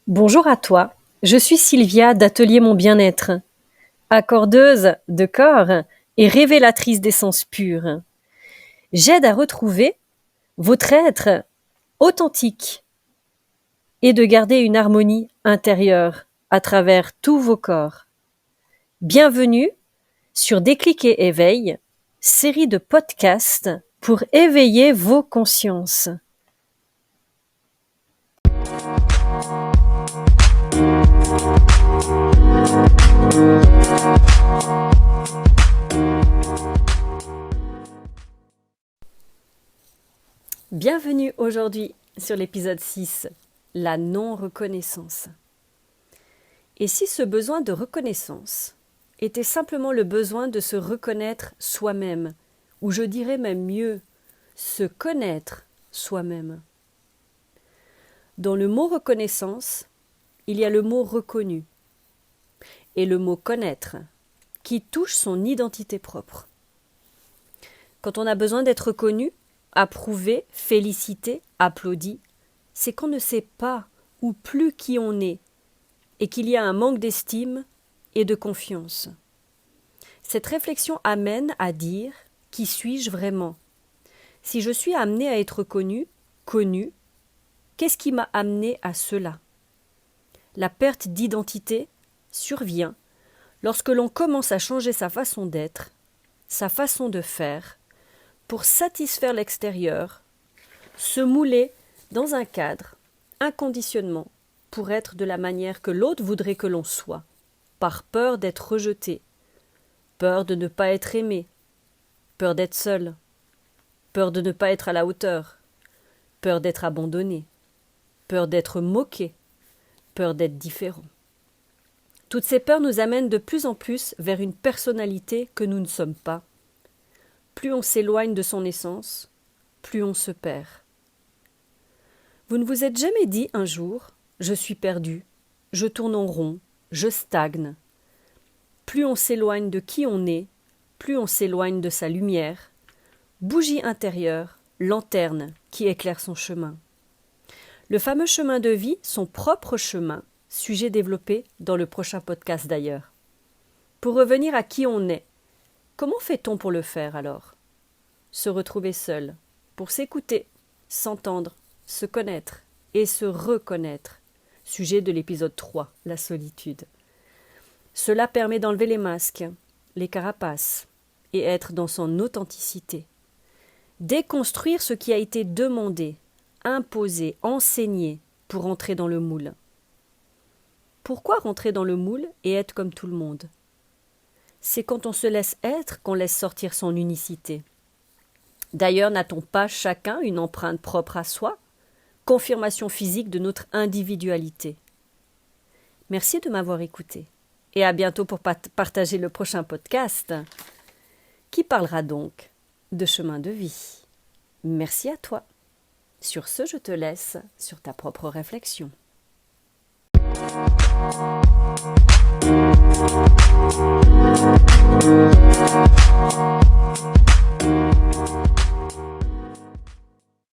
Bonjour à toi, je suis Sylvia d'Atelier Mon Bien-être, accordeuse de corps et révélatrice d'essence pure. J'aide à retrouver votre être authentique et de garder une harmonie intérieure à travers tous vos corps. Bienvenue sur Déclic et Éveil, série de podcasts pour éveiller vos consciences. Bienvenue aujourd'hui sur l'épisode 6, la non-reconnaissance. Et si ce besoin de reconnaissance était simplement le besoin de se reconnaître soi-même, ou je dirais même mieux, se connaître soi-même. Dans le mot reconnaissance, il y a le mot reconnu et le mot connaître qui touche son identité propre. Quand on a besoin d'être reconnu, approuvé, félicité, applaudi, c'est qu'on ne sait pas ou plus qui on est et qu'il y a un manque d'estime et de confiance. Cette réflexion amène à dire « qui suis-je vraiment ?» Si je suis amené à être connu, qu'est-ce qui m'a amené à cela? La perte d'identité survient lorsque l'on commence à changer sa façon d'être, sa façon de faire, pour satisfaire l'extérieur, se mouler dans un cadre, un conditionnement, pour être de la manière que l'autre voudrait que l'on soit, par peur d'être rejeté, peur de ne pas être aimé, peur d'être seul, peur de ne pas être à la hauteur, peur d'être abandonné, peur d'être moqué, peur d'être différent. Toutes ces peurs nous amènent de plus en plus vers une personnalité que nous ne sommes pas. Plus on s'éloigne de son essence, plus on se perd. Vous ne vous êtes jamais dit un jour « je suis perdu, je tourne en rond, je stagne ». Plus on s'éloigne de qui on est, plus on s'éloigne de sa lumière, bougie intérieure, lanterne qui éclaire son chemin. Le fameux chemin de vie, son propre chemin, sujet développé dans le prochain podcast d'ailleurs. Pour revenir à qui on est, comment fait-on pour le faire alors? Se retrouver seul, pour s'écouter, s'entendre, se connaître et se reconnaître. Sujet de l'épisode 3, la solitude. Cela permet d'enlever les masques, les carapaces et être dans son authenticité. Déconstruire ce qui a été demandé, imposé, enseigné pour entrer dans le moule. Pourquoi rentrer dans le moule et être comme tout le monde? C'est quand on se laisse être qu'on laisse sortir son unicité. D'ailleurs, n'a-t-on pas chacun une empreinte propre à soi? Confirmation physique de notre individualité. Merci de m'avoir écouté et à bientôt pour partager le prochain podcast qui parlera donc de chemin de vie. Merci à toi. Sur ce, je te laisse sur ta propre réflexion.